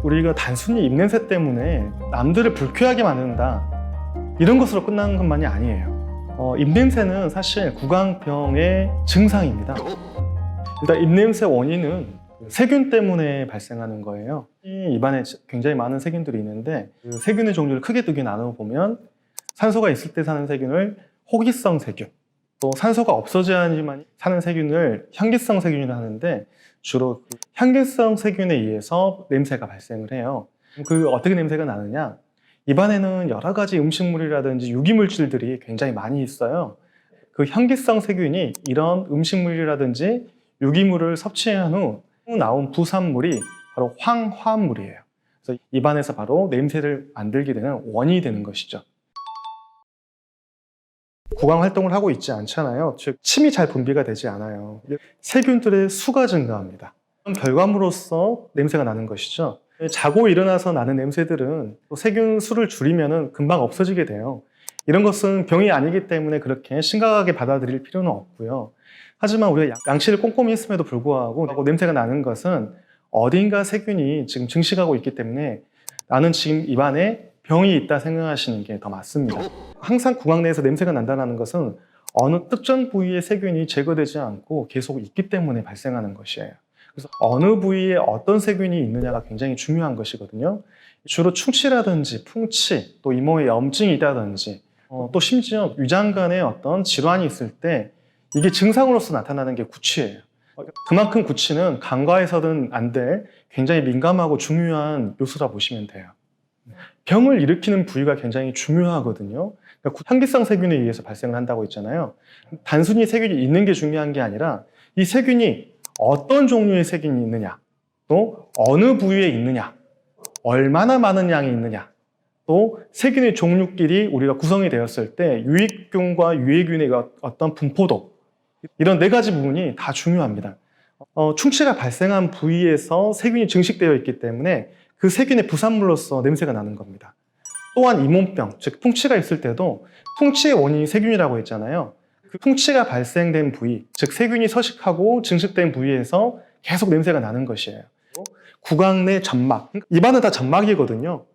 우리가 단순히 입냄새 때문에 남들을 불쾌하게 만든다 이런 것으로 끝나는 것만이 아니에요. 입냄새는 사실 구강병의 증상입니다. 일단 입냄새 원인은 세균 때문에 발생하는 거예요. 이 입안에 굉장히 많은 세균들이 있는데 그 세균의 종류를 크게 두 개 나눠보면 산소가 있을 때 사는 세균을 호기성 세균, 또 산소가 없어져야지만 사는 세균을 향기성 세균이라 하는데 주로 향기성 세균에 의해서 냄새가 발생을 해요. 그 어떻게 냄새가 나느냐? 입안에는 여러 가지 음식물이라든지 유기물질들이 굉장히 많이 있어요. 그 향기성 세균이 이런 음식물이라든지 유기물을 섭취한 후 나온 부산물이 바로 황화물이에요. 그래서 입안에서 바로 냄새를 만들게 되는 원인이 되는 것이죠. 구강 활동을 하고 있지 않잖아요. 즉 침이 잘 분비가 되지 않아요. 세균들의 수가 증가합니다. 그런 결과물로서 냄새가 나는 것이죠. 자고 일어나서 나는 냄새들은 세균 수를 줄이면 금방 없어지게 돼요. 이런 것은 병이 아니기 때문에 그렇게 심각하게 받아들일 필요는 없고요. 하지만 우리가 양치를 꼼꼼히 했음에도 불구하고 냄새가 나는 것은 어딘가 세균이 지금 증식하고 있기 때문에 나는 지금 입안에 병이 있다 생각하시는 게 더 맞습니다. 항상 구강 내에서 냄새가 난다는 것은 어느 특정 부위의 세균이 제거되지 않고 계속 있기 때문에 발생하는 것이에요. 그래서 어느 부위에 어떤 세균이 있느냐가 굉장히 중요한 것이거든요. 주로 충치라든지 풍치, 또 이모에 염증이 있다든지 또 심지어 위장관에 어떤 질환이 있을 때 이게 증상으로서 나타나는 게 구취예요. 그만큼 구취는 간과해서는 안 될 굉장히 민감하고 중요한 요소라 보시면 돼요. 병을 일으키는 부위가 굉장히 중요하거든요. 그러니까 향기성 세균에 의해서 발생을 한다고 했잖아요. 단순히 세균이 있는 게 중요한 게 아니라 이 세균이 어떤 종류의 세균이 있느냐, 또 어느 부위에 있느냐, 얼마나 많은 양이 있느냐, 또 세균의 종류끼리 우리가 구성이 되었을 때 유익균과 유해균의 어떤 분포도, 이런 네 가지 부분이 다 중요합니다. 충치가 발생한 부위에서 세균이 증식되어 있기 때문에 그 세균의 부산물로서 냄새가 나는 겁니다. 또한 잇몸병, 즉 풍치가 있을 때도 풍치의 원인이 세균이라고 했잖아요. 그 풍치가 발생된 부위, 즉 세균이 서식하고 증식된 부위에서 계속 냄새가 나는 것이에요. 구강 내 점막, 입안은 다 점막이거든요.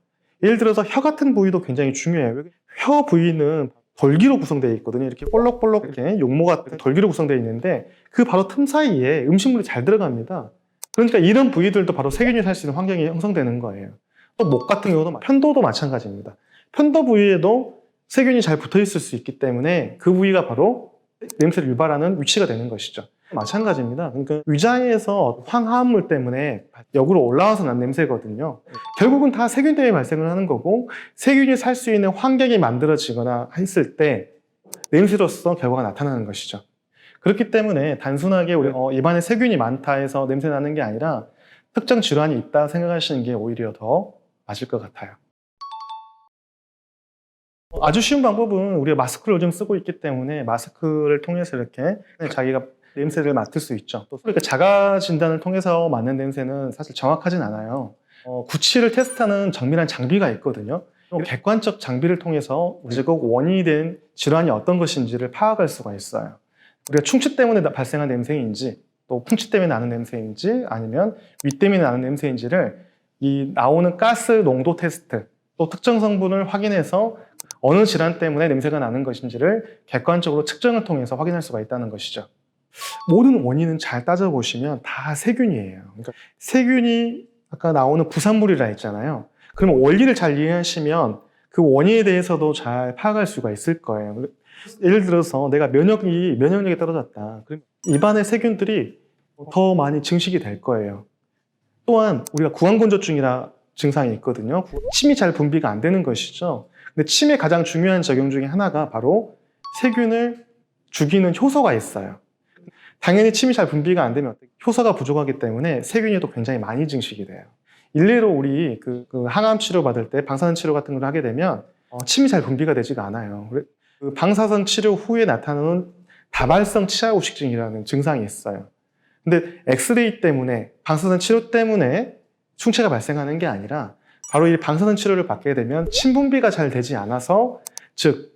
예를 들어서 혀 같은 부위도 굉장히 중요해요. 혀 부위는 덜기로 구성되어 있거든요. 이렇게 볼록볼록 이렇게 용모 같은 덜기로 구성되어 있는데 그 바로 틈 사이에 음식물이 잘 들어갑니다. 그러니까 이런 부위들도 바로 세균이 살 수 있는 환경이 형성되는 거예요. 또 목 같은 경우도 편도도 마찬가지입니다. 편도 부위에도 세균이 잘 붙어 있을 수 있기 때문에 그 부위가 바로 냄새를 유발하는 위치가 되는 것이죠. 마찬가지입니다. 그러니까 위장에서 황화합물 때문에 역으로 올라와서 난 냄새거든요. 결국은 다 세균 때문에 발생을 하는 거고 세균이 살 수 있는 환경이 만들어지거나 했을 때 냄새로서 결과가 나타나는 것이죠. 그렇기 때문에 단순하게 우리 입안에 세균이 많다 해서 냄새 나는 게 아니라 특정 질환이 있다 생각하시는 게 오히려 더 맞을 것 같아요. 아주 쉬운 방법은 우리가 마스크를 요즘 쓰고 있기 때문에 마스크를 통해서 이렇게 자기가 냄새를 맡을 수 있죠. 또 그러니까 자가 진단을 통해서 맡는 냄새는 사실 정확하진 않아요. 구취를 테스트하는 정밀한 장비가 있거든요. 객관적 장비를 통해서 우리가 꼭 원인이 된 질환이 어떤 것인지를 파악할 수가 있어요. 우리가 충치 때문에 발생한 냄새인지 또 풍치 때문에 나는 냄새인지 아니면 위 때문에 나는 냄새인지를 이 나오는 가스 농도 테스트 또 특정 성분을 확인해서 어느 질환 때문에 냄새가 나는 것인지를 객관적으로 측정을 통해서 확인할 수가 있다는 것이죠. 모든 원인은 잘 따져보시면 다 세균이에요. 그러니까 세균이 아까 나오는 부산물이라 했잖아요. 그러면 원리를 잘 이해하시면 그 원인에 대해서도 잘 파악할 수가 있을 거예요. 예를 들어서 내가 면역력이 떨어졌다. 그럼 입안의 세균들이 더 많이 증식이 될 거예요. 또한 우리가 구강건조증이라 증상이 있거든요. 침이 잘 분비가 안 되는 것이죠. 근데 침의 가장 중요한 작용 중에 하나가 바로 세균을 죽이는 효소가 있어요. 당연히 침이 잘 분비가 안 되면 효소가 부족하기 때문에 세균이 또 굉장히 많이 증식이 돼요. 일례로 우리 그 항암 치료 받을 때 방사선 치료 같은 걸 하게 되면 침이 잘 분비가 되지가 않아요. 그 방사선 치료 후에 나타나는 다발성 치아후식증이라는 증상이 있어요. 근데 엑스레이 때문에 방사선 치료 때문에 충치가 발생하는 게 아니라 바로 이 방사선 치료를 받게 되면 침 분비가 잘 되지 않아서 즉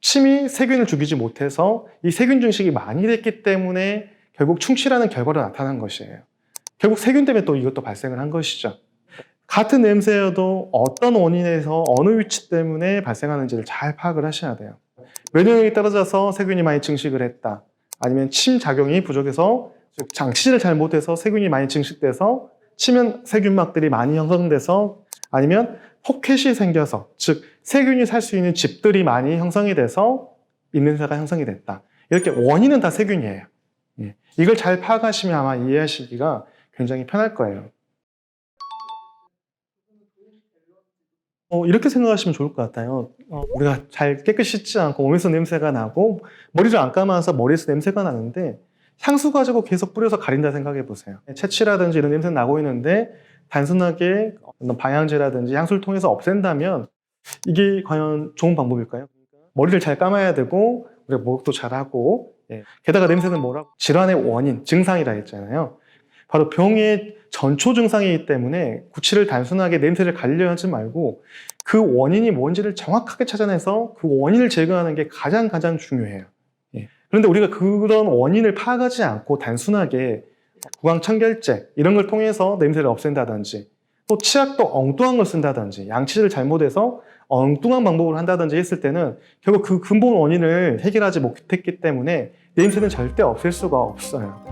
침이 세균을 죽이지 못해서 이 세균 증식이 많이 됐기 때문에 결국 충치라는 결과로 나타난 것이에요. 결국 세균 때문에 또 이것도 발생을 한 것이죠. 같은 냄새여도 어떤 원인에서 어느 위치 때문에 발생하는지를 잘 파악을 하셔야 돼요. 면역력이 떨어져서 세균이 많이 증식을 했다. 아니면 침 작용이 부족해서 즉 장치를 잘 못해서 세균이 많이 증식돼서 치면 세균막들이 많이 형성돼서 아니면 포켓이 생겨서 즉 세균이 살 수 있는 집들이 많이 형성이 돼서 입냄새가 형성이 됐다. 이렇게 원인은 다 세균이에요. 이걸 잘 파악하시면 아마 이해하시기가 굉장히 편할 거예요. 이렇게 생각하시면 좋을 것 같아요. 우리가 잘 깨끗이 씻지 않고 몸에서 냄새가 나고 머리를 안 감아서 머리에서 냄새가 나는데 향수 가지고 계속 뿌려서 가린다 생각해 보세요. 채취라든지 이런 냄새 나고 있는데 단순하게 방향제라든지 향수를 통해서 없앤다면 이게 과연 좋은 방법일까요? 머리를 잘 감아야 되고 우리가 목욕도 잘하고 게다가 냄새는 뭐라고? 질환의 원인, 증상이라 했잖아요. 바로 병의 전초 증상이기 때문에 구취를 단순하게 냄새를 가리려 하지 말고 그 원인이 뭔지를 정확하게 찾아내서 그 원인을 제거하는 게 가장 중요해요. 그런데 우리가 그런 원인을 파악하지 않고 단순하게 구강청결제 이런 걸 통해서 냄새를 없앤다든지 또 치약도 엉뚱한 걸 쓴다든지 양치를 잘못해서 엉뚱한 방법으로 한다든지 했을 때는 결국 그 근본 원인을 해결하지 못했기 때문에 냄새는 절대 없앨 수가 없어요.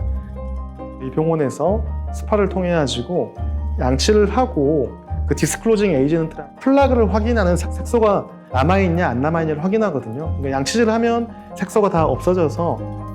이 병원에서 스파를 통해 가지고 양치를 하고 그 디스클로징 에이전트랑 플라그를 확인하는 색소가 남아있냐 안 남아있냐를 확인하거든요. 그러니까 양치질을 하면 색소가 다 없어져서